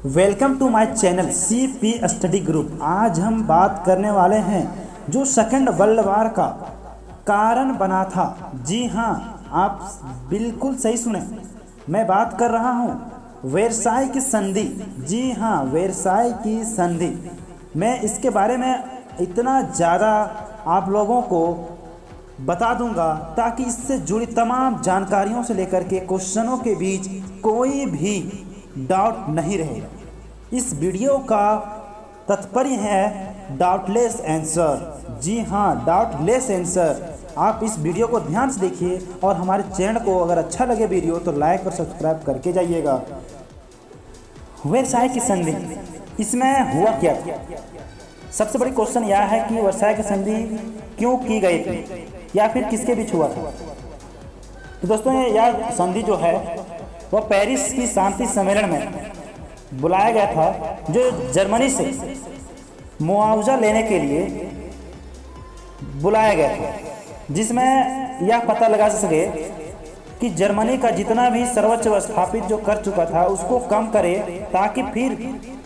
Welcome to my channel CP study group. आज हम बात करने वाले हैं जो सेकेंड वर्ल्ड वार का कारण बना था। जी हाँ, आप बिल्कुल सही सुने, मैं बात कर रहा हूँ वेरसाई की संधि। जी हाँ, वेरसाई की संधि। मैं इसके बारे में इतना ज़्यादा आप लोगों को बता दूंगा ताकि इससे जुड़ी तमाम जानकारियों से लेकर के क्वेश्चनों के बीच कोई भी डाउट नहीं रहेगा। इस वीडियो का तात्पर्य है डाउटलेस आंसर। जी हाँ, डाउटलेस आंसर। आप इस वीडियो को ध्यान से देखिए और हमारे चैनल को अगर अच्छा लगे वीडियो तो लाइक और सब्सक्राइब करके जाइएगा। वेरसाई की संधि, इसमें हुआ क्या? सबसे बड़ी क्वेश्चन यह है कि वेरसाई की संधि क्यों की गई थी या फिर किसके बीच हुआ था। तो दोस्तों, यह संधि जो है वह पेरिस की शांति सम्मेलन में बुलाया गया था, जो जर्मनी से मुआवजा लेने के लिए बुलाया गया था, जिसमें यह पता लगा सके कि जर्मनी का जितना भी सर्वोच्च स्थापित जो कर चुका था उसको कम करे, ताकि फिर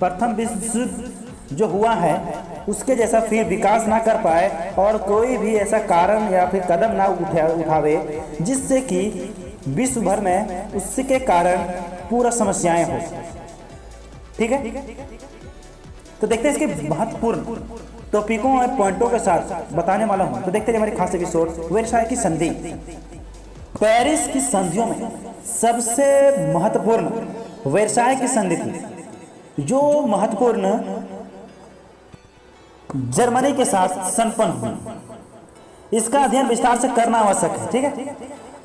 प्रथम विश्व युद्ध जो हुआ है उसके जैसा फिर विकास ना कर पाए और कोई भी ऐसा कारण या फिर कदम ना उठावे जिससे कि विश्व भर में उसके कारण पूरा समस्याएं हो। ठीक है, तो देखते हैं इसके महत्वपूर्ण टॉपिकों और पॉइंटों के साथ बताने वाला हूं। तो देखते हैं हमारी खास एपिसोड वेरसाई की संधि। पेरिस की संधियों में सबसे महत्वपूर्ण वेरसाई की संधि थी, जो महत्वपूर्ण जर्मनी के साथ संपन्न हुई। इसका अध्ययन विस्तार से करना आवश्यक है। ठीक है,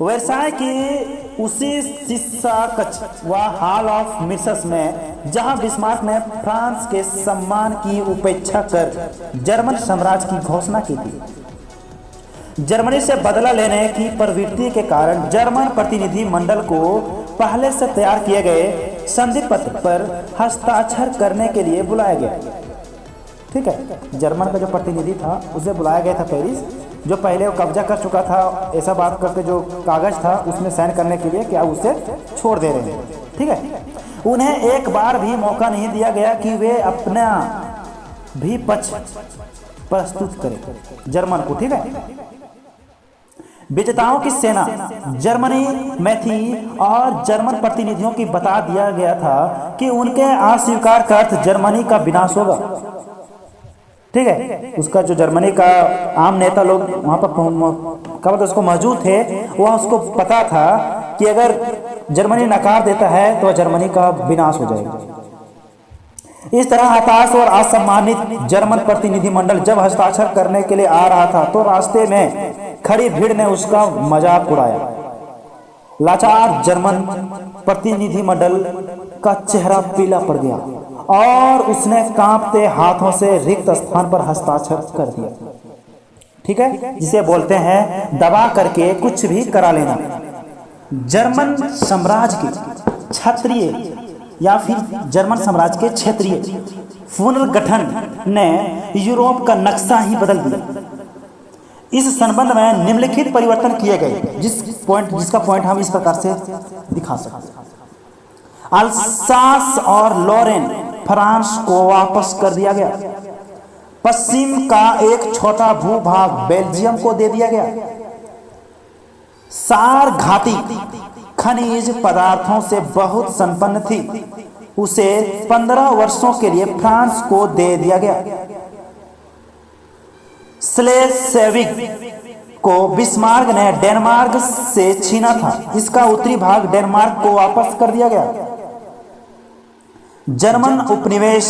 वेरसाई की उसी शीशा कक्ष व हॉल ऑफ मिर्सस में जहां बिस्मार्क ने फ्रांस के सम्मान की उपेक्षा कर जर्मन साम्राज्य की घोषणा की थी। जर्मनी से बदला लेने की प्रवृत्ति के कारण जर्मन प्रतिनिधि मंडल को पहले से तैयार किए गए संधि पत्र पर हस्ताक्षर करने के लिए बुलाया गया। ठीक है, जर्मन का जो प्रतिनिधि था उसे बुलाया गया था पेरिस, जो पहले वो कब्जा कर चुका था, ऐसा बात करके जो कागज था उसमें साइन करने के लिए क्या उसे छोड़ दे रहे हैं। ठीक है, उन्हें एक बार भी मौका नहीं दिया गया कि वे अपना भी पक्ष प्रस्तुत करें जर्मन को। ठीक है, विजेताओं की सेना जर्मनी में थी और जर्मन प्रतिनिधियों की बता दिया गया था कि उनके अस्वीकार का अर्थ जर्मनी का विनाश होगा। ठीक है, उसका जो जर्मनी का आम नेता लोग वहां पर कब तक उसको मौजूद थे, वह उसको पता था कि अगर जर्मनी नकार देता है तो जर्मनी का विनाश हो जाएगा। इस तरह हताश और असम्मानित जर्मन प्रतिनिधि मंडल जब हस्ताक्षर करने के लिए आ रहा था तो रास्ते में खड़ी भीड़ ने उसका मजाक उड़ाया। लाचार जर्मन प्रतिनिधि मंडल का चेहरा पीला पड़ गया और उसने कांपते हाथों से रिक्त स्थान पर हस्ताक्षर कर दिया। ठीक है, जिसे बोलते हैं दबा करके कुछ भी करा लेना। जर्मन साम्राज्य के क्षत्रिय या फिर जर्मन साम्राज्य के क्षेत्रीय पुनर्गठन ने यूरोप का नक्शा ही बदल दिया। इस संबंध में निम्नलिखित परिवर्तन किए गए, जिसका पॉइंट हम इस प्रकार से दिखा सकते हैं। अल्सास और लॉरेन फ्रांस को वापस कर दिया गया। पश्चिम का एक छोटा भूभाग बेल्जियम को दे दिया गया। सार घाटी खनिज पदार्थों से बहुत संपन्न थी, उसे 15 वर्षों के लिए फ्रांस को दे दिया गया। स्लेस्विग को बिस्मार्क ने डेनमार्क से छीना था, इसका उत्तरी भाग डेनमार्क को वापस कर दिया गया। जर्मन उपनिवेश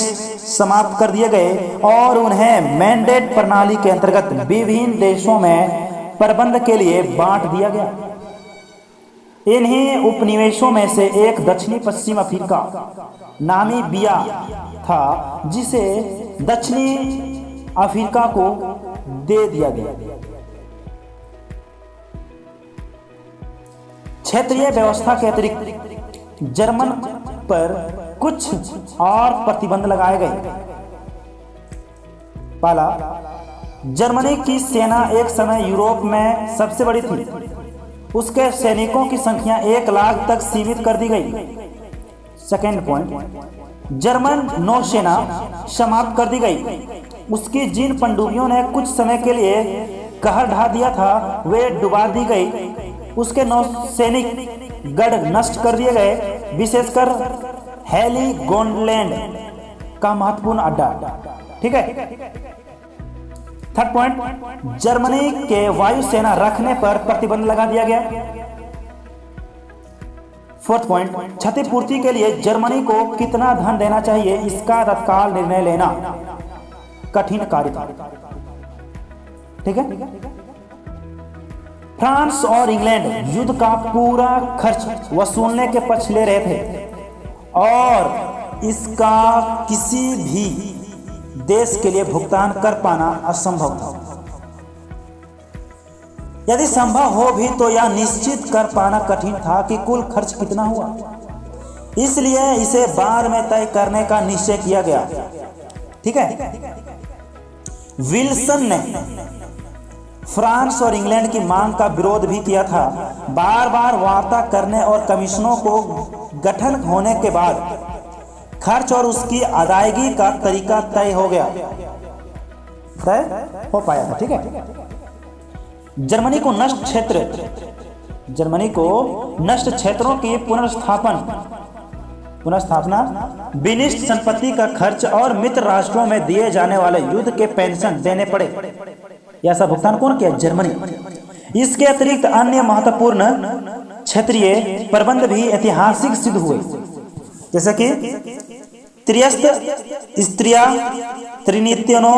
समाप्त कर दिए गए और उन्हें मैंडेट प्रणाली के अंतर्गत विभिन्न देशों में प्रबंध के लिए बांट दिया गया। इन्हीं उपनिवेशों में से एक दक्षिणी पश्चिम अफ्रीका नामीबिया था, जिसे दक्षिणी अफ्रीका को दे दिया गया। क्षेत्रीय व्यवस्था के अतिरिक्त जर्मन पर कुछ और प्रतिबंध लगाए गए। पहला, जर्मनी की सेना एक समय यूरोप में सबसे बड़ी थी, उसके सैनिकों की संख्या 1 लाख तक सीमित कर दी गई। सेकेंड पॉइंट, जर्मन नौसेना समाप्त कर दी गई। उसकी जिन पनडुब्बियों ने कुछ समय के लिए कहर ढा दिया था वे डुबा दी गई। उसके नौसैनिक गढ़ नष्ट कर दिए गए, विशेषकर हेलीगोनलैंड का महत्वपूर्ण अड्डा। ठीक है। थर्ड पॉइंट, जर्मनी के वायुसेना रखने पर प्रतिबंध लगा दिया गया। फोर्थ पॉइंट, क्षतिपूर्ति के लिए जर्मनी को कितना धन देना चाहिए, इसका तत्काल निर्णय लेना कठिन कार्य था। ठीक है। फ्रांस और इंग्लैंड युद्ध का पूरा खर्च वसूलने के पक्ष ले रहे थे और इसका किसी भी देश के लिए भुगतान कर पाना असंभव था। यदि संभव हो भी तो यह निश्चित कर पाना कठिन था कि कुल खर्च कितना हुआ। इसलिए इसे बाद में तय करने का निश्चय किया गया। ठीक है। विल्सन ने फ्रांस और इंग्लैंड की मांग का विरोध भी किया था। बार बार वार्ता करने और कमीशनों को गठन होने के बाद खर्च और उसकी अदायगी का तरीका तय हो गया, तय हो पाया था। ठीक है। जर्मनी को नष्ट क्षेत्रों की पुनर्स्थापना, विनिष्ट संपत्ति का खर्च और मित्र राष्ट्रों में दिए जाने वाले युद्ध के पेंशन देने पड़े। यह सब भुगतान कौन किया? जर्मनी। इसके अतिरिक्त अन्य महत्वपूर्ण क्षेत्रीय प्रबंध भी ऐतिहासिक सिद्ध हुए, जैसे कि त्रियस्त, इस्त्रिया, त्रिनित्योनो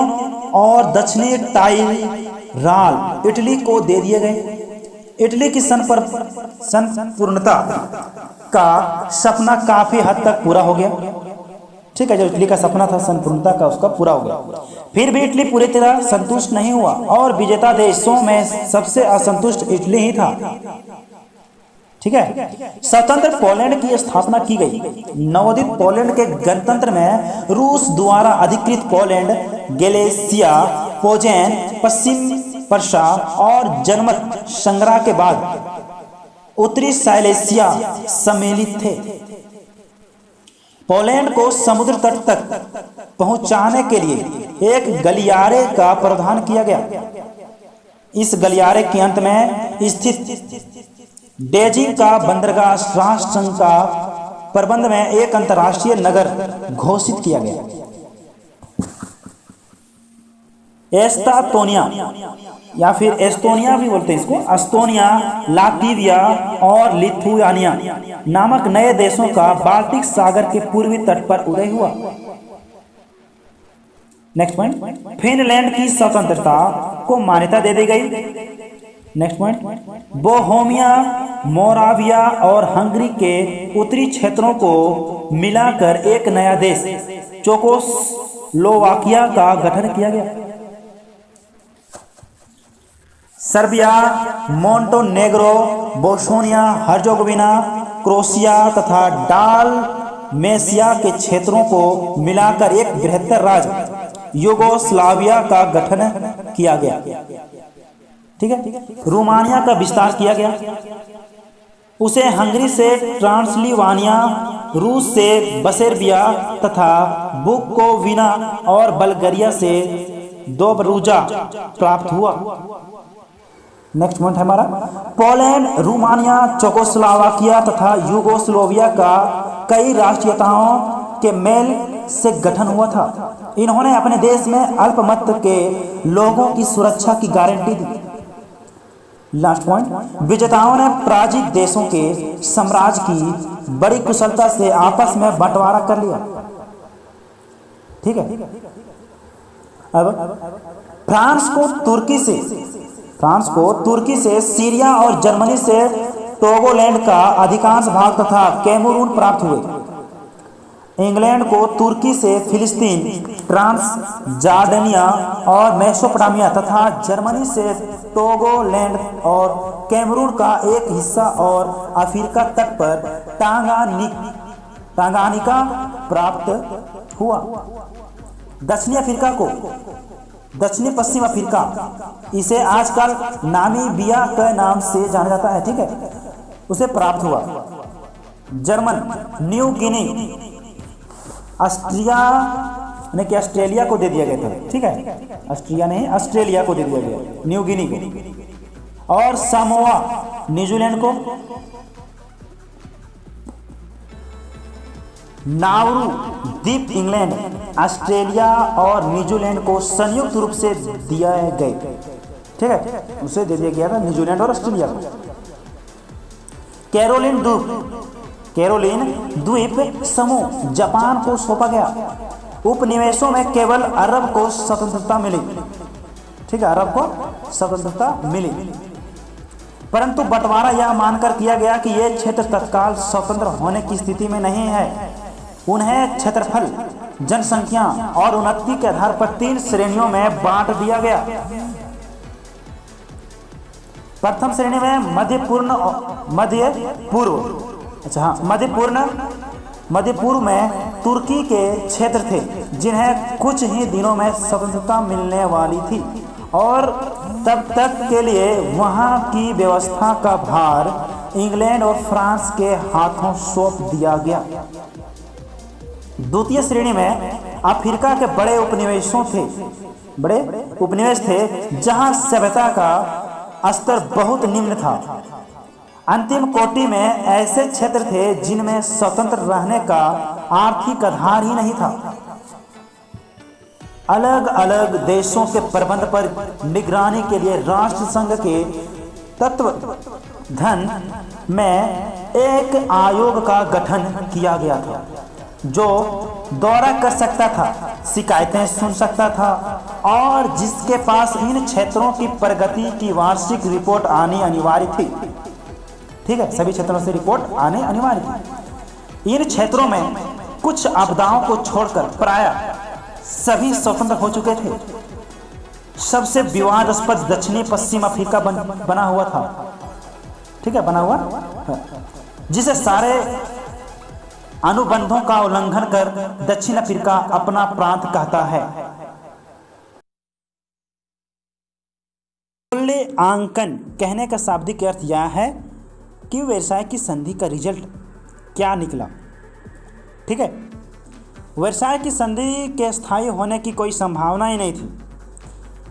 और दक्षिणी टाइराल इटली को दे दिए गए। इटली की संपूर्णता का सपना काफी हद तक पूरा हो गया। ठीक है। जो इटली का सपना था संपूर्णता का, उसका पूरा हो गया। फिर भी इटली पूरी तरह संतुष्ट नहीं हुआ और विजेता देशों में सबसे असंतुष्ट इटली ही था। ठीक है। स्वतंत्र पोलैंड की स्थापना की गई। नवोदित पोलैंड के गणतंत्र में रूस द्वारा अधिकृत पोलैंड, गैलिसिया, पोजेन, पश्चिम पर्शिया और जनमत संग्रह के बाद उत्तरी साइलेसिया सम्मिलित थे। पोलैंड को समुद्र तट तक पहुंचाने के लिए एक गलियारे का प्रावधान किया गया। इस गलियारे के अंत में स्थित डेजिंग का बंदरगाह राष्ट्र संघ का प्रबंध में एक अंतर्राष्ट्रीय नगर घोषित किया गया। एस्तातोनिया या फिर एस्टोनिया भी बोलते हैं इसको, एस्टोनिया, लातविया और लिथुआनिया नामक नए देशों का बाल्टिक सागर के पूर्वी तट पर उदय हुआ। नेक्स्ट पॉइंट, फिनलैंड की स्वतंत्रता को मान्यता दे दी गई। नेक्स्ट पॉइंट, बोहेमिया, मोराविया और हंगरी के उत्तरी क्षेत्रों को मिलाकर एक नया देश चेकोस्लोवाकिया का गठन किया गया। Serbia, Montenegro, Bosnia Herzegovina, Croatia तथा डालमेशिया के क्षेत्रों को मिलाकर एक बृहत्तर राज्य यूगोस्लाविया का गठन किया गया। ठीक है। रोमानिया का विस्तार किया गया। उसे हंगरी से ट्रांसिल्वानिया, रूस से बसेरबिया तथा बुकोविना और बल्गारिया से दोबरूजा प्राप्त हुआ। नेक्स्ट पॉइंट है हमारा, पोलैंड, रोमानिया, चेकोस्लोवाकिया तथा यूगोस्लाविया का कई राष्ट्रीयताओं के मेल से गठन हुआ था। इन्होंने अपने देश में अल्पमत के लोगों की सुरक्षा की गारंटी दी। लास्ट पॉइंट, विजेताओं ने पराजित देशों के साम्राज्य की बड़ी कुशलता से आपस में बंटवारा कर लिया। ठीक है। अब फ्रांस को तुर्की से सीरिया और जर्मनी से टोगोलैंड का अधिकांश भाग तथा कैमरून प्राप्त हुए। इंग्लैंड को तुर्की से फिलिस्तीन, ट्रांसजार्डेनिया और मेसोपोटामिया तथा जर्मनी से टोगोलैंड और कैमरून का एक हिस्सा और अफ्रीका तट पर टांगानिका प्राप्त हुआ। दक्षिणी पश्चिम अफ्रीका, इसे आजकल नामीबिया के नाम से जाना जाता है। ठीक है। उसे प्राप्त हुआ। जर्मन न्यू गिनी, ऑस्ट्रिया यानी कि ऑस्ट्रेलिया को दे दिया गया था, ठीक है, ऑस्ट्रिया नहीं ऑस्ट्रेलिया को दे दिया गया, न्यू गिनी को, और सामोआ न्यूजीलैंड को, नाउरू द्वीप इंग्लैंड, ऑस्ट्रेलिया और न्यूजीलैंड को संयुक्त रूप से दिया गए, ठीक है, उसे दे दिया गया था न्यूजीलैंड और ऑस्ट्रेलिया को। कैरोलिन द्वीप समूह जापान को सौंपा गया। उपनिवेशों में केवल अरब को स्वतंत्रता मिली, ठीक है, अरब को स्वतंत्रता मिली, परंतु बंटवारा यह मानकर किया गया कि ये क्षेत्र तत्काल स्वतंत्र होने की स्थिति में नहीं है। उन्हें क्षेत्रफल, जनसंख्या और उन्नति के आधार पर 3 श्रेणियों में बांट दिया गया। प्रथम श्रेणी में मध्य पूर्व में तुर्की के क्षेत्र थे, जिन्हें कुछ ही दिनों में स्वतंत्रता मिलने वाली थी, और तब तक के लिए वहां की व्यवस्था का भार इंग्लैंड और फ्रांस के हाथों सौंप दिया गया। द्वितीय श्रेणी में अफ्रीका के बड़े उपनिवेश थे, जहां सभ्यता का स्तर बहुत निम्न था। अंतिम कोटि में ऐसे क्षेत्र थे जिनमें स्वतंत्र रहने का आर्थिक आधार ही नहीं था। अलग अलग देशों के प्रबंध पर निगरानी के लिए राष्ट्र संघ के तत्वावधान में एक आयोग का गठन किया गया था, जो दौरा कर सकता था, शिकायतें सुन सकता था, और जिसके पास इन क्षेत्रों की प्रगति की वार्षिक रिपोर्ट आनी अनिवार्य थी, ठीक है, सभी क्षेत्रों से रिपोर्ट आने अनिवार्य थी। इन क्षेत्रों में कुछ आपदाओं को छोड़कर प्रायः सभी स्वतंत्र हो चुके थे। सबसे विवादास्पद दक्षिणी पश्चिम अफ्रीका बना हुआ था, ठीक है, बना हुआ, जिसे सारे अनुबंधों का उल्लंघन कर दक्षिण अफ्रीका अपना प्रांत कहता है। मूल्यांकन कहने का शाब्दिक अर्थ यह है कि वर्साई की संधि का रिजल्ट क्या निकला, ठीक है। वर्साई की संधि के स्थायी होने की कोई संभावना ही नहीं थी।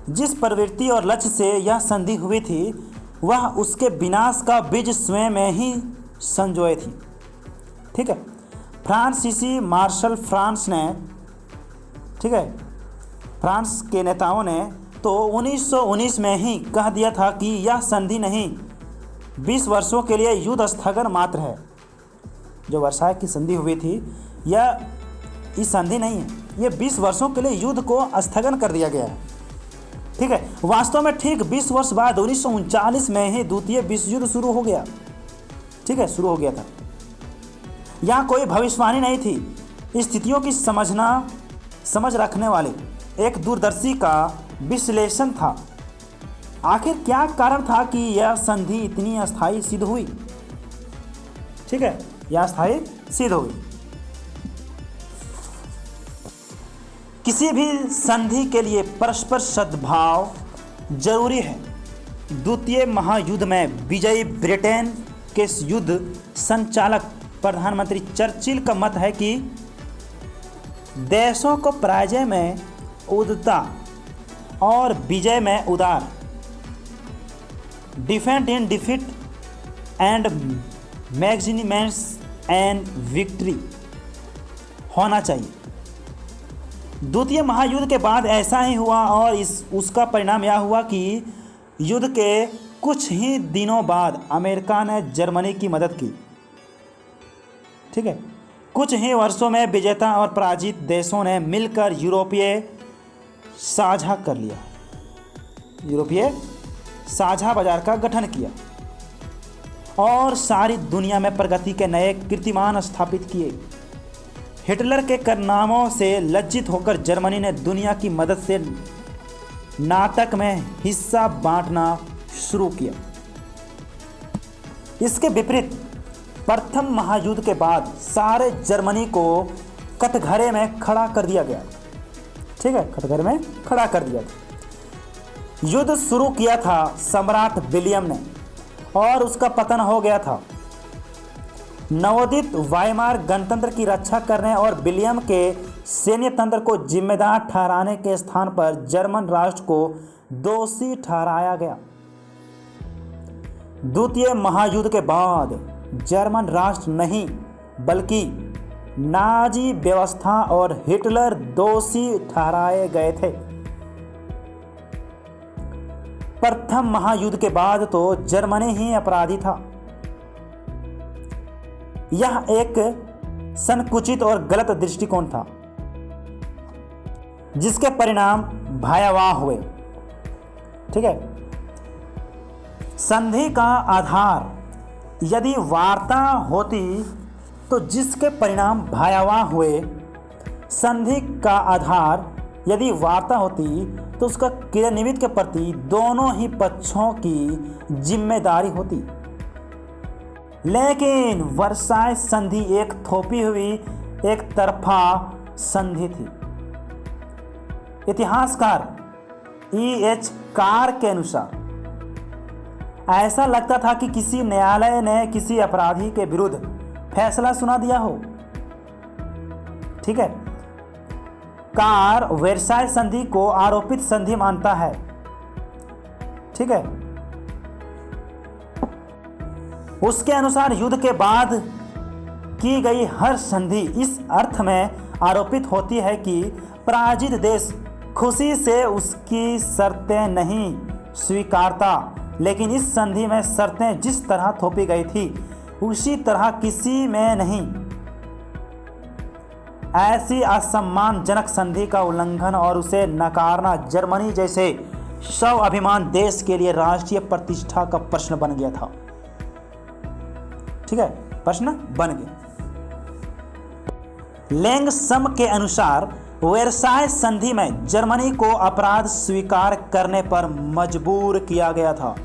जिस प्रवृत्ति और लक्ष्य से यह संधि हुई थी, वह उसके विनाश का बीज स्वयं में ही संजोए थी, ठीक है। फ्रांसीसी मार्शल फ्रांस ने, ठीक है, फ्रांस के नेताओं ने तो 1919 में ही कह दिया था कि यह संधि नहीं, 20 वर्षों के लिए युद्ध स्थगन मात्र है। जो वर्साई की संधि हुई थी, यह इस संधि नहीं है, यह 20 वर्षों के लिए युद्ध को स्थगन कर दिया गया है, ठीक है। वास्तव में ठीक 20 वर्ष बाद 1939 में ही द्वितीय विश्व युद्ध शुरू हो गया, ठीक है, शुरू हो गया था। यहाँ कोई भविष्यवाणी नहीं थी। स्थितियों की समझ रखने वाले एक दूरदर्शी का विश्लेषण था। आखिर क्या कारण था कि यह संधि इतनी अस्थायी सिद्ध हुई, ठीक है, यह अस्थायी सिद्ध हुई। किसी भी संधि के लिए परस्पर सद्भाव जरूरी है। द्वितीय महायुद्ध में विजयी ब्रिटेन के युद्ध संचालक प्रधानमंत्री चर्चिल का मत है कि देशों को पराजय में उदारता और विजय में उदार, defend in defeat and magnificence and victory होना चाहिए। द्वितीय महायुद्ध के बाद ऐसा ही हुआ, और उसका परिणाम यह हुआ कि युद्ध के कुछ ही दिनों बाद अमेरिका ने जर्मनी की मदद की, ठीक है। कुछ ही वर्षों में विजेता और पराजित देशों ने मिलकर यूरोपीय साझा बाजार का गठन किया और सारी दुनिया में प्रगति के नए कीर्तिमान स्थापित किए। हिटलर के कारनामों से लज्जित होकर जर्मनी ने दुनिया की मदद से नाटक में हिस्सा बांटना शुरू किया। इसके विपरीत प्रथम महायुद्ध के बाद सारे जर्मनी को कटघरे में खड़ा कर दिया गया, ठीक है, कटघरे में खड़ा कर दिया था। युद्ध शुरू किया था सम्राट विलियम ने और उसका पतन हो गया था। नवोदित वाइमार गणतंत्र की रक्षा करने और विलियम के सैन्य तंत्र को जिम्मेदार ठहराने के स्थान पर जर्मन राष्ट्र को दोषी ठहराया गया। द्वितीय महायुद्ध के बाद जर्मन राष्ट्र नहीं बल्कि नाजी व्यवस्था और हिटलर दोषी ठहराए गए थे। प्रथम महायुद्ध के बाद तो जर्मनी ही अपराधी था। यह एक संकुचित और गलत दृष्टिकोण था जिसके परिणाम भयावह हुए। ठीक है, संधि का आधार यदि वार्ता होती तो जिसके परिणाम भयावह हुए, संधि का आधार यदि वार्ता होती तो उसका क्रियान्वित के प्रति दोनों ही पक्षों की जिम्मेदारी होती। लेकिन वर्साय संधि एक थोपी हुई एक तरफा संधि थी। इतिहासकार E.H. कार के अनुसार ऐसा लगता था कि किसी न्यायालय ने किसी अपराधी के विरुद्ध फैसला सुना दिया हो। ठीक है, कार वर्साय संधि को आरोपित संधि मानता है। ठीक है, उसके अनुसार युद्ध के बाद की गई हर संधि इस अर्थ में आरोपित होती है कि पराजित देश खुशी से उसकी शर्तें नहीं स्वीकारता, लेकिन इस संधि में शर्तें जिस तरह थोपी गई थी उसी तरह किसी में नहीं। ऐसी असम्मानजनक संधि का उल्लंघन और उसे नकारना जर्मनी जैसे स्वाभिमान देश के लिए राष्ट्रीय प्रतिष्ठा का प्रश्न बन गया था। ठीक है, प्रश्न बन गया। लैंगसम के अनुसार वर्साय संधि में जर्मनी को अपराध स्वीकार करने पर मजबूर किया गया था।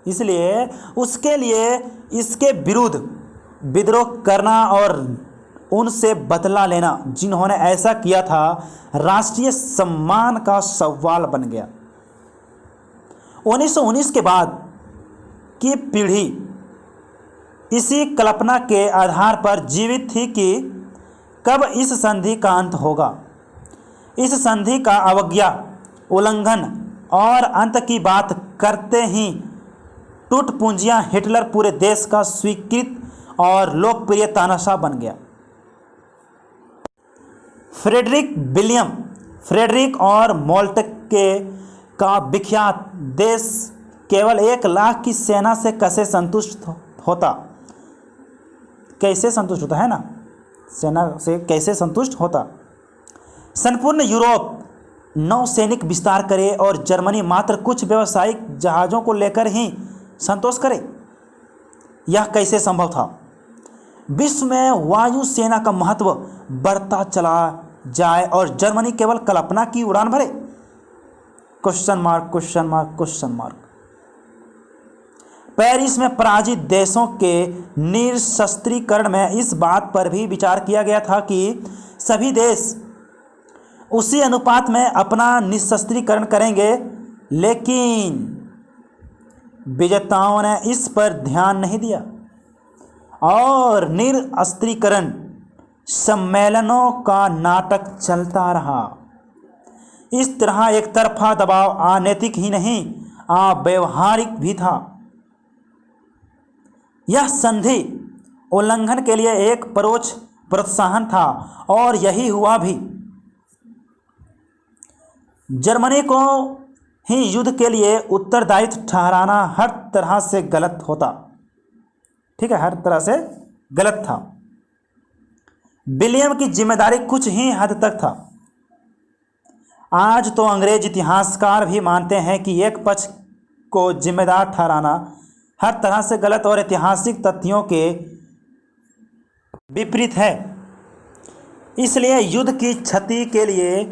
इसलिए उसके लिए इसके विरुद्ध विद्रोह करना और उनसे बदला लेना, जिन्होंने ऐसा किया था, राष्ट्रीय सम्मान का सवाल बन गया। 1919 के बाद की पीढ़ी इसी कल्पना के आधार पर जीवित थी कि कब इस संधि का अंत होगा। इस संधि का अवज्ञा, उल्लंघन और अंत की बात करते ही टूटपूंजियां हिटलर पूरे देश का स्वीकृत और लोकप्रिय तानाशाह बन गया। फ्रेडरिक और मोल्टके का विख्यात देश केवल 1 लाख की सेना से कैसे संतुष्ट होता है ना, सेना से कैसे संतुष्ट होता। संपूर्ण यूरोप नौसैनिक विस्तार करे और जर्मनी मात्र कुछ व्यावसायिक जहाज़ों को लेकर ही संतोष करे, यह कैसे संभव था। विश्व में वायु सेना का महत्व बढ़ता चला जाए और जर्मनी केवल कल्पना की उड़ान भरे। Question mark. पेरिस में पराजित देशों के निरस्त्रीकरण में इस बात पर भी विचार किया गया था कि सभी देश उसी अनुपात में अपना निरस्त्रीकरण करेंगे, लेकिन विजेताओं ने इस पर ध्यान नहीं दिया और निरस्त्रीकरण सम्मेलनों का नाटक चलता रहा। इस तरह एक तरफा दबाव अनैतिक ही नहीं, अव्यावहारिक भी था। यह संधि उल्लंघन के लिए एक परोक्ष प्रोत्साहन था और यही हुआ भी। जर्मनी को ही युद्ध के लिए उत्तरदायित्व ठहराना हर तरह से गलत होता। ठीक है, हर तरह से गलत था। विलियम की जिम्मेदारी कुछ ही हद तक था। आज तो अंग्रेज इतिहासकार भी मानते हैं कि एक पक्ष को जिम्मेदार ठहराना हर तरह से गलत और ऐतिहासिक तथ्यों के विपरीत है। इसलिए युद्ध की क्षति के लिए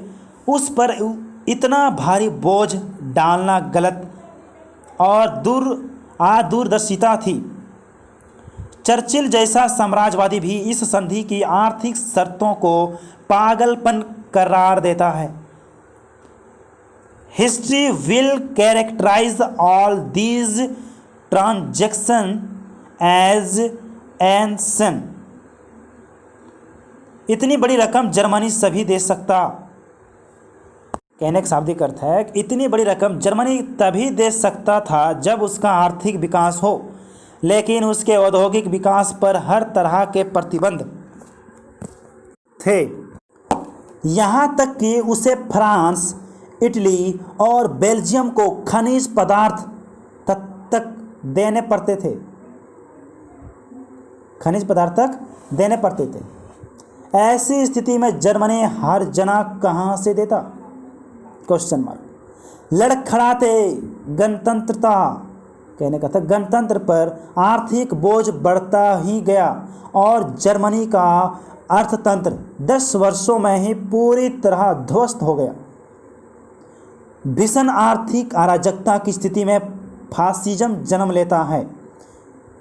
उस पर इतना भारी बोझ डालना गलत और दूरदर्शिता थी। चर्चिल जैसा साम्राज्यवादी भी इस संधि की आर्थिक शर्तों को पागलपन करार देता है। History will characterise all these transaction as insane. इतनी बड़ी रकम जर्मनी सभी दे सकता। कहने का शाब्दिक अर्थ है कि इतनी बड़ी रकम जर्मनी तभी दे सकता था जब उसका आर्थिक विकास हो, लेकिन उसके औद्योगिक विकास पर हर तरह के प्रतिबंध थे। यहाँ तक कि उसे फ्रांस, इटली और बेल्जियम को खनिज पदार्थ तक देने पड़ते थे। खनिज पदार्थ तक देने पड़ते थे। ऐसी स्थिति में जर्मनी हर जना कहाँ से देता? Question mark. लड़खड़ाते गणतंत्रता, कहने का था गणतंत्र पर आर्थिक बोझ बढ़ता ही गया और जर्मनी का अर्थतंत्र 10 वर्षों में ही पूरी तरह ध्वस्त हो गया। भीषण आर्थिक अराजकता की स्थिति में फासिज्म जन्म लेता है।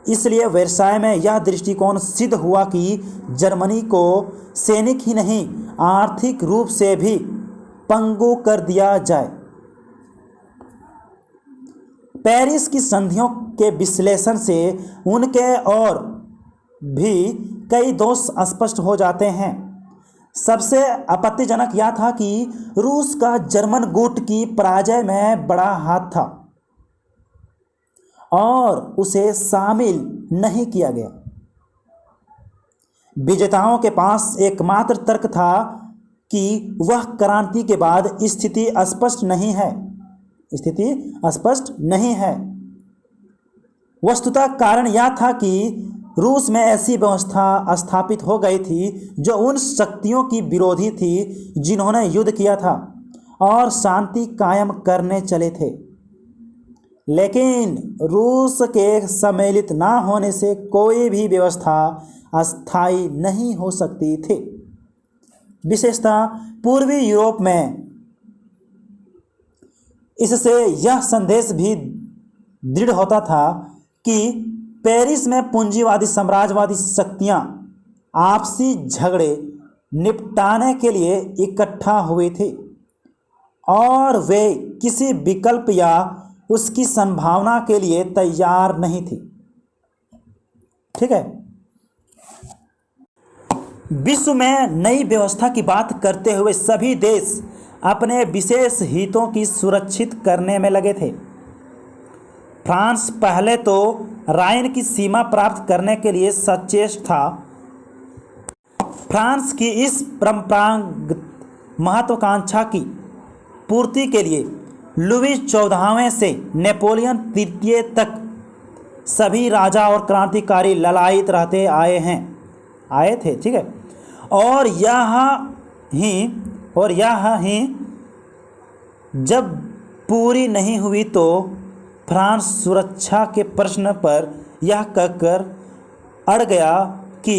इसलिए वर्साय में यह दृष्टिकोण सिद्ध हुआ कि जर्मनी को सैनिक ही नहीं आर्थिक रूप से भी पंगु कर दिया जाए। पेरिस की संधियों के विश्लेषण से उनके और भी कई दोष स्पष्ट हो जाते हैं। सबसे आपत्तिजनक यह था कि रूस का जर्मन गुट की पराजय में बड़ा हाथ था और उसे शामिल नहीं किया गया। विजेताओं के पास एकमात्र तर्क था कि वह क्रांति के बाद स्थिति स्पष्ट नहीं है। वस्तुतः कारण यह था कि रूस में ऐसी व्यवस्था स्थापित हो गई थी जो उन शक्तियों की विरोधी थी जिन्होंने युद्ध किया था और शांति कायम करने चले थे। लेकिन रूस के सम्मिलित न होने से कोई भी व्यवस्था अस्थायी नहीं हो सकती थी। विशेषतः पूर्वी यूरोप में इससे यह संदेश भी दृढ़ होता था कि पेरिस में पूंजीवादी साम्राज्यवादी शक्तियां आपसी झगड़े निपटाने के लिए इकट्ठा हुई थी और वे किसी विकल्प या उसकी संभावना के लिए तैयार नहीं थी। ठीक है। विश्व में नई व्यवस्था की बात करते हुए सभी देश अपने विशेष हितों की सुरक्षित करने में लगे थे। फ्रांस पहले तो राइन की सीमा प्राप्त करने के लिए सचेत था। फ्रांस की इस परंपरागत महत्वाकांक्षा की पूर्ति के लिए लुई 14वें से नेपोलियन तृतीय तक सभी राजा और क्रांतिकारी ललायित रहते आए थे। ठीक है। और यह ही जब पूरी नहीं हुई तो फ्रांस सुरक्षा के प्रश्न पर यह कहकर अड़ गया कि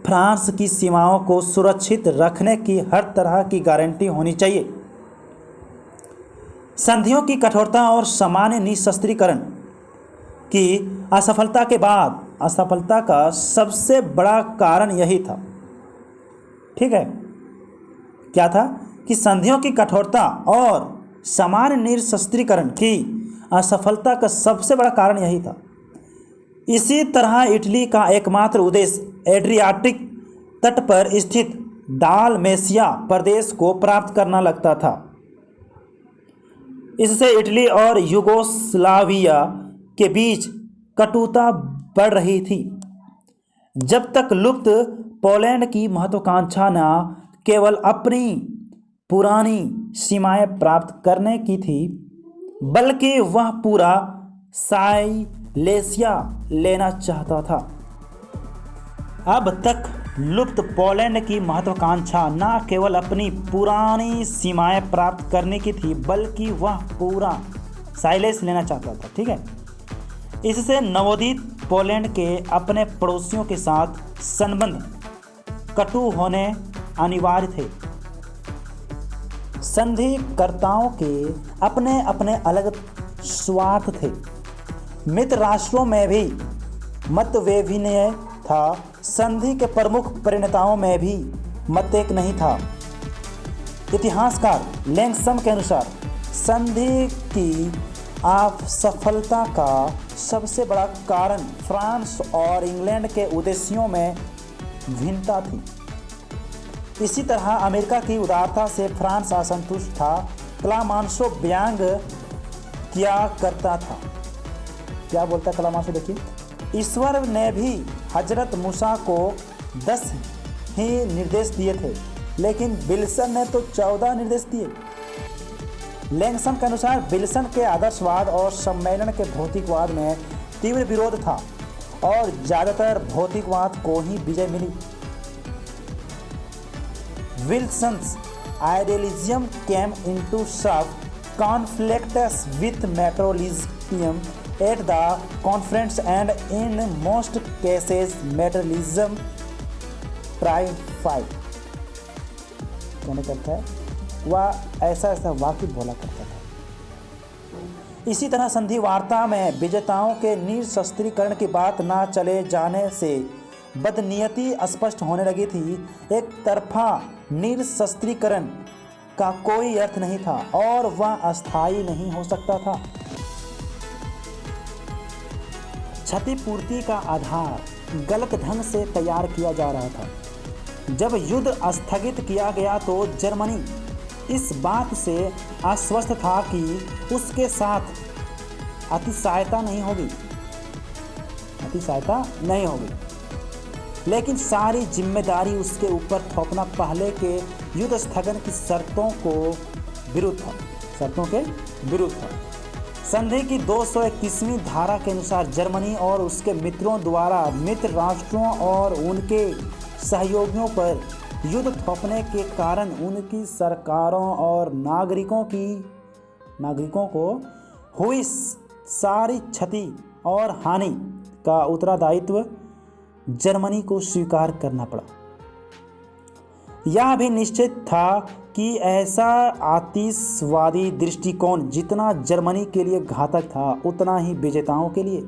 फ्रांस की सीमाओं को सुरक्षित रखने की हर तरह की गारंटी होनी चाहिए। संधियों की कठोरता और सामान्य निशस्त्रीकरण की असफलता के बाद असफलता का सबसे बड़ा कारण यही था। ठीक है। क्या था कि संधियों की कठोरता और सामान्य निशस्त्रीकरण की असफलता का सबसे बड़ा कारण यही था। इसी तरह इटली का एकमात्र उद्देश्य एड्रियाटिक तट पर स्थित डालमेशिया प्रदेश को प्राप्त करना लगता था। इससे इटली और यूगोस्लाविया के बीच कटुता बढ़ रही थी। जब तक लुप्त पोलैंड की महत्वाकांक्षा न केवल अपनी पुरानी सीमाएं प्राप्त करने की थी, बल्कि वह पूरा साइलेशिया लेना चाहता था। अब तक लुप्त पोलैंड की महत्वाकांक्षा न केवल अपनी पुरानी सीमाएं प्राप्त करने की थी, बल्कि वह पूरा साइलेस लेना चाहता था। ठीक है। इससे नवोदित पोलैंड के अपने पड़ोसियों के साथ संबंध कटु होने अनिवार्य थे। संधिकर्ताओं के अपने अपने अलग स्वार्थ थे। मित्र राष्ट्रों में भी मतविनिमय था। संधि के प्रमुख परिणताओं में भी मत नहीं था। इतिहासकार लैंगसम के अनुसार संधि की असफलता का सबसे बड़ा कारण फ्रांस और इंग्लैंड के उद्देश्यों में भिन्नता थी। इसी तरह अमेरिका की उदारता से फ्रांस असंतुष्ट था। क्लामांसो व्यंग किया करता था। क्या बोलता है क्लामांसो? देखिए, ईश्वर ने भी हजरत मूसा को 10 ही निर्देश दिए थे, लेकिन विल्सन ने तो 14 निर्देश दिए। लैंगसन के अनुसार विल्सन के आदर्शवाद और सम्मेलन के भौतिकवाद में तीव्र विरोध था और ज़्यादातर भौतिकवाद को ही विजय मिली। Wilson's idealism came into sharp conflicts with materialism at the conference, and in most cases materialism triumphed। कहने करता है वह ऐसा वाक्य बोला करता था। इसी तरह संधि वार्ता में विजेताओं के निरस्त्रीकरण की बात ना चले जाने से बदनीयती स्पष्ट होने लगी थी। एक तरफा निरस्त्रीकरण का कोई अर्थ नहीं था और वह अस्थायी नहीं हो सकता था। क्षतिपूर्ति का आधार गलत ढंग से तैयार किया जा रहा था। जब युद्ध स्थगित किया गया तो जर्मनी इस बात से आश्वस्त था कि उसके साथ अतिशयता नहीं होगी, लेकिन सारी जिम्मेदारी उसके ऊपर थोपना पहले के युद्ध स्थगन की शर्तों के विरुद्ध था। संधि की 231वीं धारा के अनुसार जर्मनी और उसके मित्रों द्वारा मित्र राष्ट्रों और उनके सहयोगियों पर युद्ध थोपने के कारण उनकी सरकारों और नागरिकों को हुई सारी क्षति और हानि का उत्तरदायित्व जर्मनी को स्वीकार करना पड़ा। यह भी निश्चित था कि ऐसा आतिशवादी दृष्टिकोण जितना जर्मनी के लिए घातक था उतना ही विजेताओं के लिए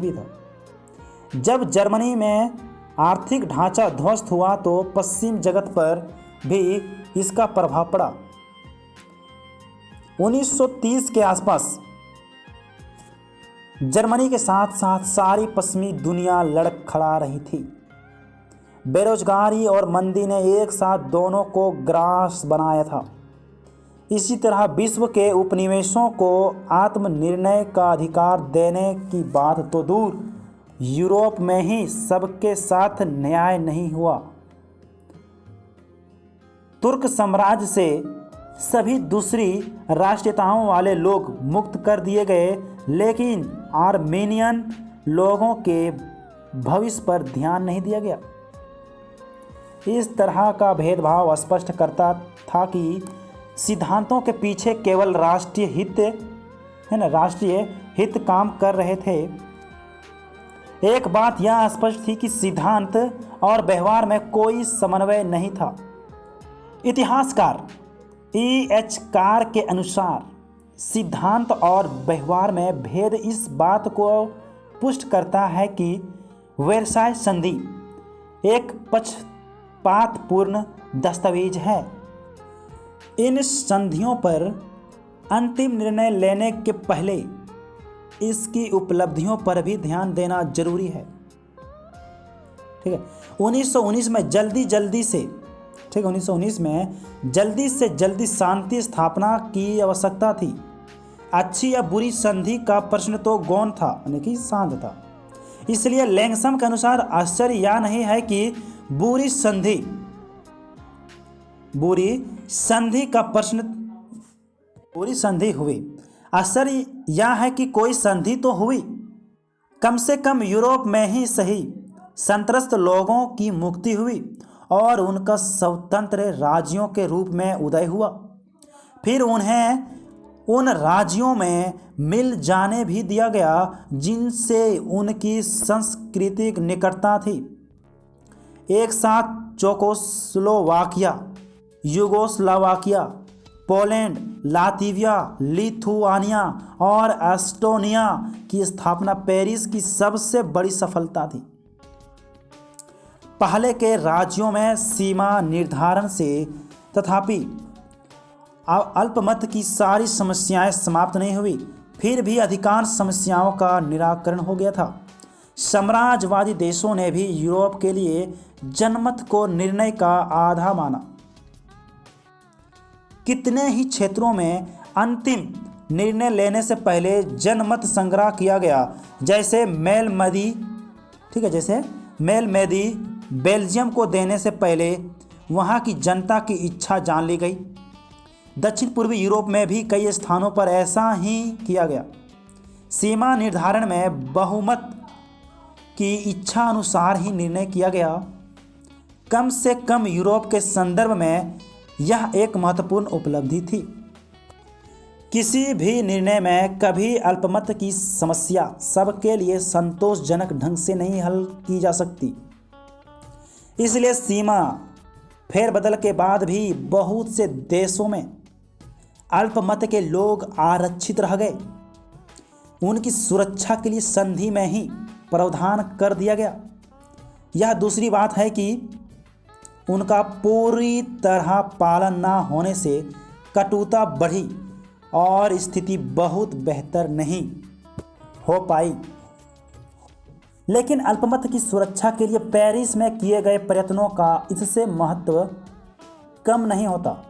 भी था। जब जर्मनी में आर्थिक ढांचा ध्वस्त हुआ तो पश्चिम जगत पर भी इसका प्रभाव पड़ा। 1930 के आसपास जर्मनी के साथ साथ सारी पश्चिमी दुनिया लड़खड़ा रही थी। बेरोजगारी और मंदी ने एक साथ दोनों को ग्रास बनाया था। इसी तरह विश्व के उपनिवेशों को आत्मनिर्णय का अधिकार देने की बात तो दूर, यूरोप में ही सबके साथ न्याय नहीं हुआ। तुर्क साम्राज्य से सभी दूसरी राष्ट्रीयताओं वाले लोग मुक्त कर दिए गए, लेकिन आर्मेनियन लोगों के भविष्य पर ध्यान नहीं दिया गया। इस तरह का भेदभाव स्पष्ट करता था कि सिद्धांतों के पीछे केवल राष्ट्रीय हित काम कर रहे थे। एक बात यह स्पष्ट थी कि सिद्धांत और व्यवहार में कोई समन्वय नहीं था। इतिहासकार E.H. कार के अनुसार सिद्धांत और व्यवहार में भेद इस बात को पुष्ट करता है कि वर्साय संधि एक पक्षपातपूर्ण दस्तावेज है। इन संधियों पर अंतिम निर्णय लेने के पहले इसकी उपलब्धियों पर भी ध्यान देना जरूरी है। ठीक है, 1919 में जल्दी से जल्दी शांति स्थापना की आवश्यकता थी। अच्छी या बुरी संधि का प्रश्न तो गौण था, यानी कि शांत था। इसलिए लैंगसम के अनुसार आश्चर्य यह नहीं है कि बुरी संधि हुई। आश्चर्य यह है कि कोई संधि तो हुई। कम से कम यूरोप में ही सही संत्रस्त लोगों की मुक्ति हुई और उनका स्वतंत्र राज्यों के रूप में उदय हुआ। फिर उन्हें उन राज्यों में मिल जाने भी दिया गया जिनसे उनकी सांस्कृतिक निकटता थी। एक साथ Czechoslovakia, Yugoslavia, Poland, Latvia, Lithuania और एस्टोनिया की स्थापना पेरिस की सबसे बड़ी सफलता थी। पहले के राज्यों में सीमा निर्धारण से तथापि अल्पमत की सारी समस्याएं समाप्त नहीं हुई, फिर भी अधिकांश समस्याओं का निराकरण हो गया था। साम्राज्यवादी देशों ने भी यूरोप के लिए जनमत को निर्णय का आधार माना। कितने ही क्षेत्रों में अंतिम निर्णय लेने से पहले जनमत संग्रह किया गया, जैसे मेलमेदी बेल्जियम को देने से पहले वहां की जनता की इच्छा जान ली गई। दक्षिण पूर्वी यूरोप में भी कई स्थानों पर ऐसा ही किया गया। सीमा निर्धारण में बहुमत की इच्छा अनुसार ही निर्णय किया गया। कम से कम यूरोप के संदर्भ में यह एक महत्वपूर्ण उपलब्धि थी। किसी भी निर्णय में कभी अल्पमत की समस्या सबके लिए संतोषजनक ढंग से नहीं हल की जा सकती। इसलिए सीमा फेरबदल के बाद भी बहुत से देशों में अल्पमत के लोग आरक्षित रह गए। उनकी सुरक्षा के लिए संधि में ही प्रावधान कर दिया गया। यह दूसरी बात है कि उनका पूरी तरह पालन न होने से कटुता बढ़ी और स्थिति बहुत बेहतर नहीं हो पाई। लेकिन अल्पमत की सुरक्षा के लिए पेरिस में किए गए प्रयत्नों का इससे महत्व कम नहीं होता।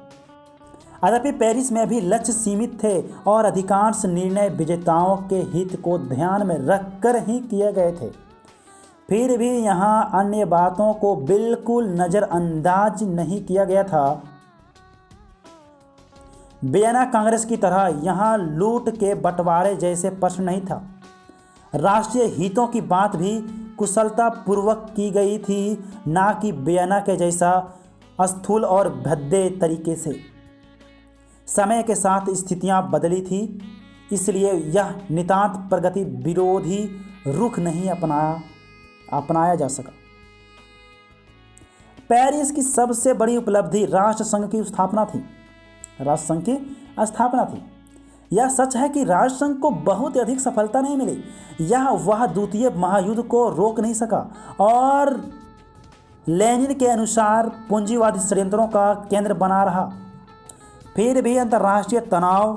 यद्यपि पेरिस में भी लक्ष्य सीमित थे और अधिकांश निर्णय विजेताओं के हित को ध्यान में रखकर ही किए गए थे, फिर भी यहाँ अन्य बातों को बिल्कुल नज़रअंदाज नहीं किया गया था। वियना कांग्रेस की तरह यहाँ लूट के बंटवारे जैसे प्रश्न नहीं था। राष्ट्रीय हितों की बात भी कुशलतापूर्वक की गई थी, ना कि वियना के जैसा स्थूल और भद्दे तरीके से। समय के साथ स्थितियाँ बदली थी, इसलिए यह नितांत प्रगति विरोधी रुख नहीं अपनाया जा सका। पेरिस की सबसे बड़ी उपलब्धि राष्ट्रसंघ की स्थापना थी। यह सच है कि राष्ट्रसंघ को बहुत अधिक सफलता नहीं मिली। वह द्वितीय महायुद्ध को रोक नहीं सका और लेनिन के अनुसार पूंजीवादी षड्यंत्रों का केंद्र बना रहा। फिर भी अंतर्राष्ट्रीय तनाव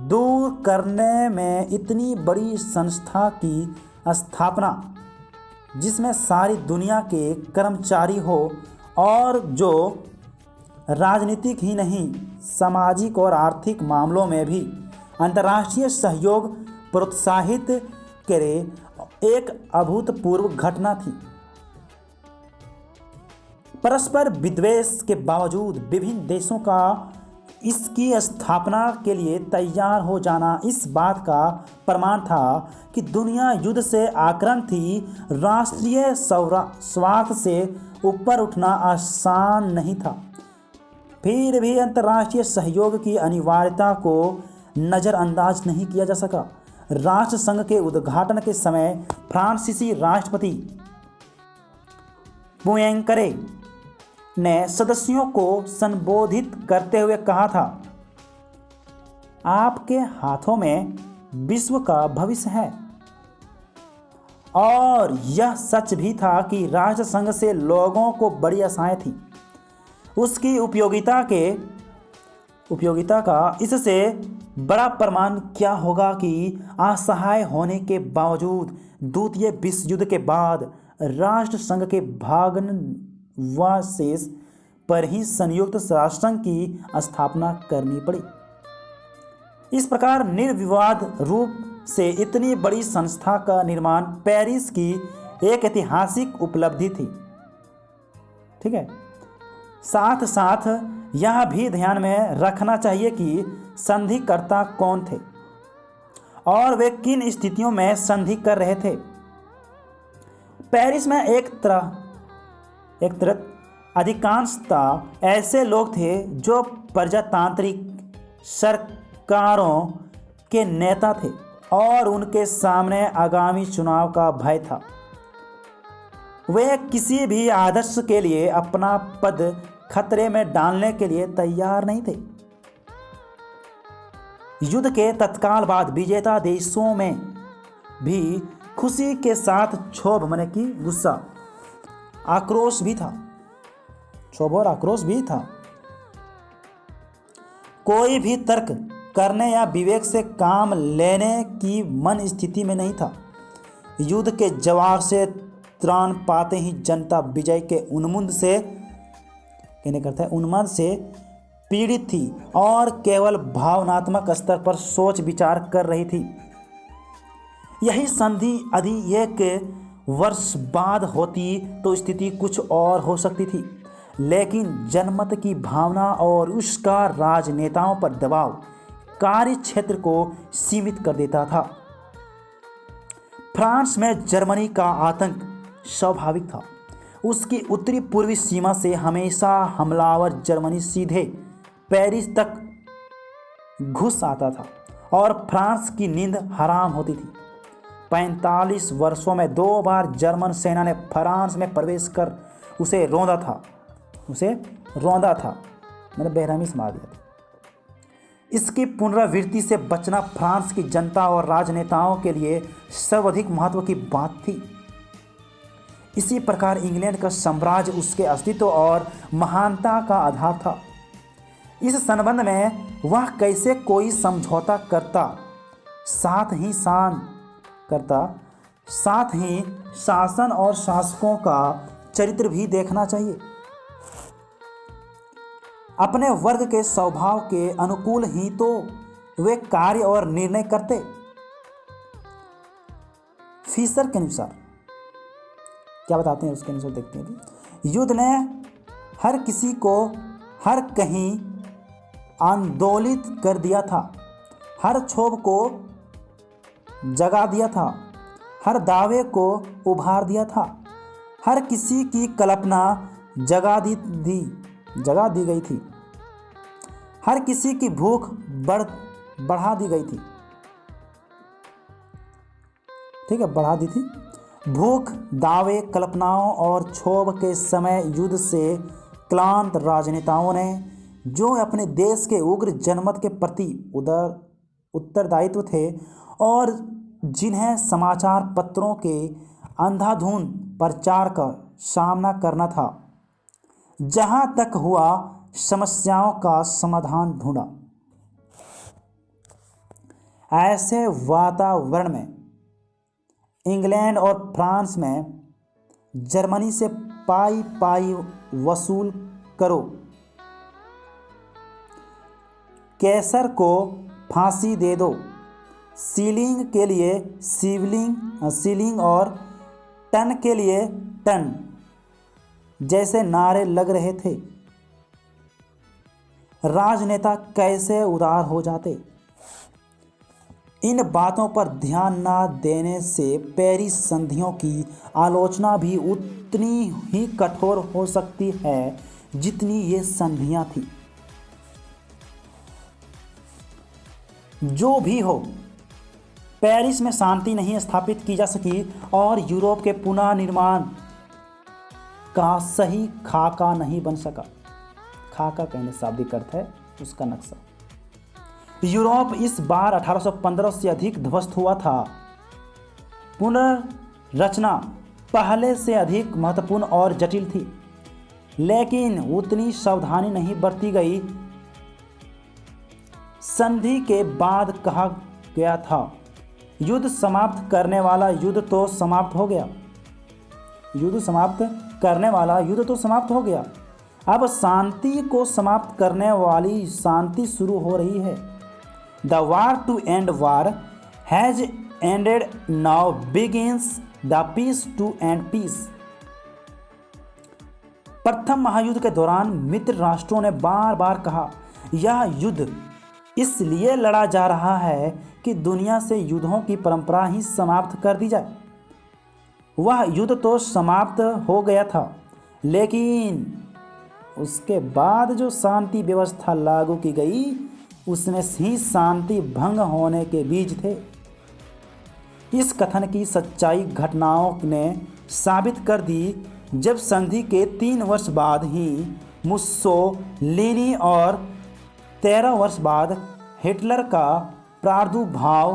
दूर करने में इतनी बड़ी संस्था की स्थापना, जिसमें सारी दुनिया के कर्मचारी हो और जो राजनीतिक ही नहीं सामाजिक और आर्थिक मामलों में भी अंतर्राष्ट्रीय सहयोग प्रोत्साहित करे, एक अभूतपूर्व घटना थी। परस्पर विद्वेष के बावजूद विभिन्न देशों का इसकी स्थापना के लिए तैयार हो जाना इस बात का प्रमाण था कि दुनिया युद्ध से आक्रांत थी। राष्ट्रीय स्वार्थ से ऊपर उठना आसान नहीं था। फिर भी अंतर्राष्ट्रीय सहयोग की अनिवार्यता को नज़रअंदाज नहीं किया जा सका। राष्ट्रसंघ के उद्घाटन के समय फ्रांसीसी राष्ट्रपति पुएंकरे ने सदस्यों को संबोधित करते हुए कहा था, आपके हाथों में विश्व का भविष्य है। और यह सच भी था कि राष्ट्रसंघ से लोगों को बड़ी आशाएं थी। उसकी उपयोगिता का इससे बड़ा प्रमाण क्या होगा कि असहाय होने के बावजूद द्वितीय विश्व युद्ध के बाद राष्ट्रसंघ के भग्नावशेष पर ही संयुक्त राष्ट्रसंघ की स्थापना करनी पड़ी। इस प्रकार निर्विवाद रूप से इतनी बड़ी संस्था का निर्माण पेरिस की एक ऐतिहासिक उपलब्धि थी। ठीक है। साथ साथ यह भी ध्यान में रखना चाहिए कि संधिकर्ता कौन थे और वे किन स्थितियों में संधि कर रहे थे। पेरिस में एक तरह अधिकांशता ऐसे लोग थे जो प्रजातांत्रिक सरकारों के नेता थे और उनके सामने आगामी चुनाव का भय था। वे किसी भी आदर्श के लिए अपना पद खतरे में डालने के लिए तैयार नहीं थे। युद्ध के तत्काल बाद विजेता देशों में भी खुशी के साथ क्षोभ माने कि गुस्सा आक्रोश भी था। क्षोभ और आक्रोश भी था। कोई भी तर्क करने या विवेक से काम लेने की मन स्थिति में नहीं था। युद्ध के जवाब से त्राण पाते ही जनता विजय के उन्माद से पीड़ित थी और केवल भावनात्मक स्तर पर सोच विचार कर रही थी। यही संधि यदि एक वर्ष बाद होती तो स्थिति कुछ और हो सकती थी, लेकिन जनमत की भावना और उसका राजनेताओं पर दबाव कार्य क्षेत्र को सीमित कर देता था। फ्रांस में जर्मनी का आतंक स्वाभाविक था। उसकी उत्तरी पूर्वी सीमा से हमेशा हमलावर जर्मनी सीधे पेरिस तक घुस आता था और फ्रांस की नींद हराम होती थी। 45 वर्षों में 2 बार जर्मन सेना ने फ्रांस में प्रवेश कर उसे रौंदा था, मैंने बेरहमी से मार दिया था। इसकी पुनरावृत्ति से बचना फ्रांस की जनता और राजनेताओं के लिए सर्वाधिक महत्व की बात थी। इसी प्रकार इंग्लैंड का साम्राज्य उसके अस्तित्व और महानता का आधार था। इस संबंध में वह कैसे कोई समझौता करता, साथ ही शासन और शासकों का चरित्र भी देखना चाहिए। अपने वर्ग के स्वभाव के अनुकूल ही तो वे कार्य और निर्णय करते। फीसर के अनुसार क्या बताते हैं उसके अनुसार देखते हैं। युद्ध ने हर किसी को हर कहीं आंदोलित कर दिया था, हर क्षोभ को जगा दिया था, हर दावे को उभार दिया था, हर किसी की कल्पना जगा दी गई थी, हर किसी की भूख बढ़ा दी गई थी। ठीक है, बढ़ा दी थी। भूख, दावे, कल्पनाओं और क्षोभ के समय युद्ध से क्लांत राजनेताओं ने जो अपने देश के उग्र जनमत के प्रति उत्तरदायित्व थे और जिन्हें समाचार पत्रों के अंधाधुंध प्रचार का सामना करना था, जहां तक हुआ समस्याओं का समाधान ढूंढा। ऐसे वातावरण में इंग्लैंड और फ्रांस में जर्मनी से पाई वसूल करो, कैसर को फांसी दे दो, सीलिंग के लिए सीलिंग और टन के लिए टन जैसे नारे लग रहे थे। राजनेता कैसे उदार हो जाते। इन बातों पर ध्यान न देने से पेरिस संधियों की आलोचना भी उतनी ही कठोर हो सकती है जितनी ये संधियां थी। जो भी हो, पेरिस में शांति नहीं स्थापित की जा सकी और यूरोप के पुनः निर्माण का सही खाका नहीं बन सका। खाका कहने शाब्दिक अर्थ है उसका नक्शा। यूरोप इस बार 1815 से अधिक ध्वस्त हुआ था। पुनर्रचना पहले से अधिक महत्वपूर्ण और जटिल थी, लेकिन उतनी सावधानी नहीं बरती गई। संधि के बाद कहा गया था, युद्ध समाप्त करने वाला युद्ध तो समाप्त हो गया। युद्ध समाप्त करने वाला युद्ध तो समाप्त हो गया। अब शांति को समाप्त करने वाली शांति शुरू हो रही है। The war to end war has ended, now begins the peace to end peace। प्रथम महायुद्ध के दौरान मित्र राष्ट्रों ने बार बार कहा, यह युद्ध इसलिए लड़ा जा रहा है कि दुनिया से युद्धों की परंपरा ही समाप्त कर दी जाए। वह युद्ध तो समाप्त हो गया था, लेकिन उसके बाद जो शांति व्यवस्था लागू की गई उसमें ही शांति भंग होने के बीज थे। इस कथन की सच्चाई घटनाओं ने साबित कर दी जब संधि के 3 वर्ष बाद ही मुस्सोलिनी और 13 वर्ष बाद हिटलर का प्रादुर्भाव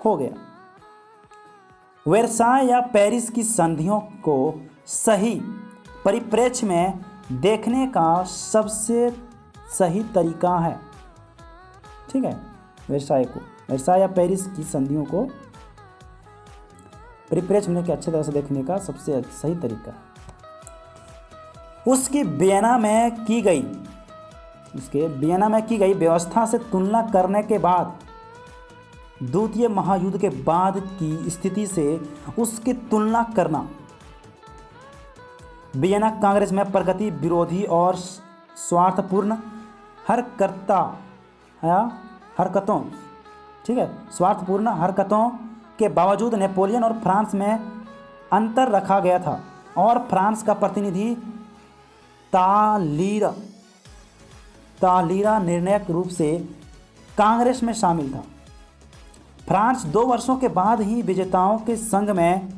हो गया। वर्साय या पेरिस की संधियों को सही परिप्रेक्ष्य में देखने का सबसे सही तरीका है। ठीक है, वर्साय या पेरिस की संधियों को परिप्रेक्ष्य में के अच्छे तरह से देखने का सबसे सही तरीका है। उसके वियना में की गई व्यवस्था से तुलना करने के बाद द्वितीय महायुद्ध के बाद की स्थिति से उसकी तुलना करना, वियना कांग्रेस में प्रगति विरोधी और स्वार्थपूर्ण स्वार्थपूर्ण हरकतों के बावजूद नेपोलियन और फ्रांस में अंतर रखा गया था और फ्रांस का प्रतिनिधि तालीरा निर्णायक रूप से कांग्रेस में शामिल था। फ्रांस 2 वर्षों के बाद ही विजेताओं के संघ में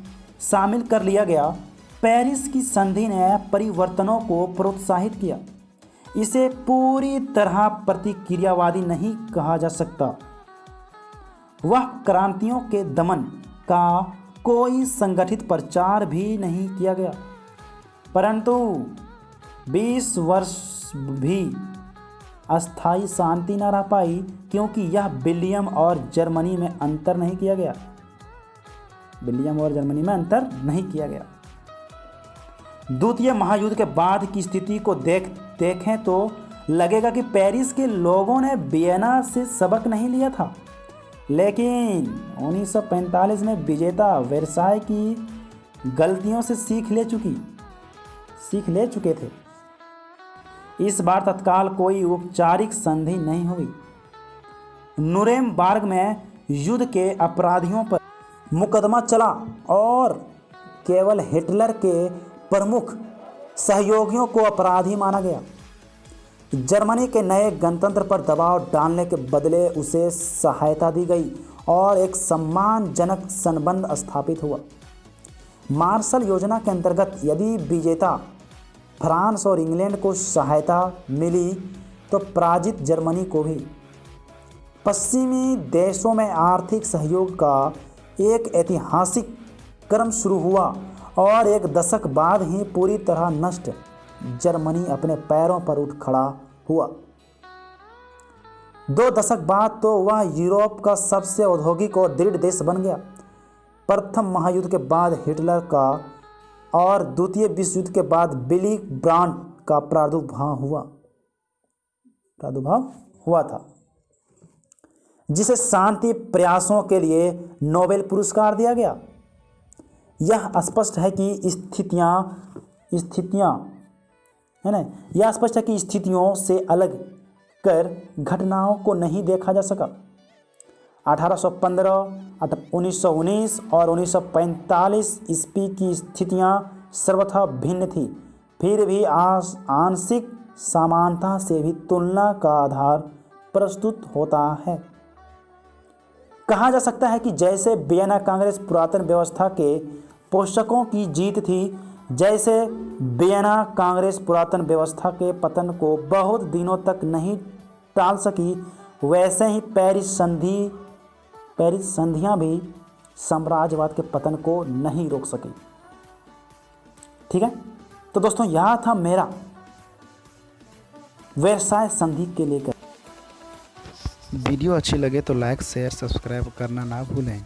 शामिल कर लिया गया। पेरिस की संधि ने परिवर्तनों को प्रोत्साहित किया। इसे पूरी तरह प्रतिक्रियावादी नहीं कहा जा सकता। वह क्रांतियों के दमन का कोई संगठित प्रचार भी नहीं किया गया, परंतु 20 वर्ष भी अस्थायी शांति न रह पाई, क्योंकि यह बेल्जियम और जर्मनी में अंतर नहीं किया गया। द्वितीय महायुद्ध के बाद की स्थिति को देखें तो लगेगा कि पेरिस के लोगों ने वियना से सबक नहीं लिया था, लेकिन 1945 में विजेता वर्साय की गलतियों से सीख ले चुके थे। इस बार तत्काल कोई औपचारिक संधि नहीं हुई। नुरेमबर्ग में युद्ध के अपराधियों पर मुकदमा चला और केवल हिटलर के प्रमुख सहयोगियों को अपराधी माना गया। जर्मनी के नए गणतंत्र पर दबाव डालने के बदले उसे सहायता दी गई और एक सम्मानजनक संबंध स्थापित हुआ। मार्शल योजना के अंतर्गत यदि विजेता फ्रांस और इंग्लैंड को सहायता मिली तो पराजित जर्मनी को भी। पश्चिमी देशों में आर्थिक सहयोग का एक ऐतिहासिक क्रम शुरू हुआ और 1 दशक बाद ही पूरी तरह नष्ट जर्मनी अपने पैरों पर उठ खड़ा हुआ। 2 दशक बाद तो वह यूरोप का सबसे औद्योगिक और दृढ़ देश बन गया। प्रथम महायुद्ध के बाद हिटलर का और द्वितीय विश्व युद्ध के बाद विली ब्रांड का प्रादुर्भाव हुआ था, जिसे शांति प्रयासों के लिए नोबेल पुरस्कार दिया गया। यह स्पष्ट है कि स्थितियों से अलग कर घटनाओं को नहीं देखा जा सका। 1815, 1919 और 1945 ईस्वी की स्थितियां सर्वथा भिन्न थी। फिर भी आंशिक समानता से भी तुलना का आधार प्रस्तुत होता है। कहा जा सकता है कि जैसे वियना कांग्रेस पुरातन व्यवस्था के पोषकों की जीत थी, जैसे वियना कांग्रेस पुरातन व्यवस्था के पतन को बहुत दिनों तक नहीं टाल सकी, वैसे ही पेरिस संधियां भी साम्राज्यवाद के पतन को नहीं रोक सकी। ठीक है, तो दोस्तों यह था मेरा वर्साय संधि के लेकर। वीडियो अच्छी लगे तो लाइक शेयर सब्सक्राइब करना ना भूलें।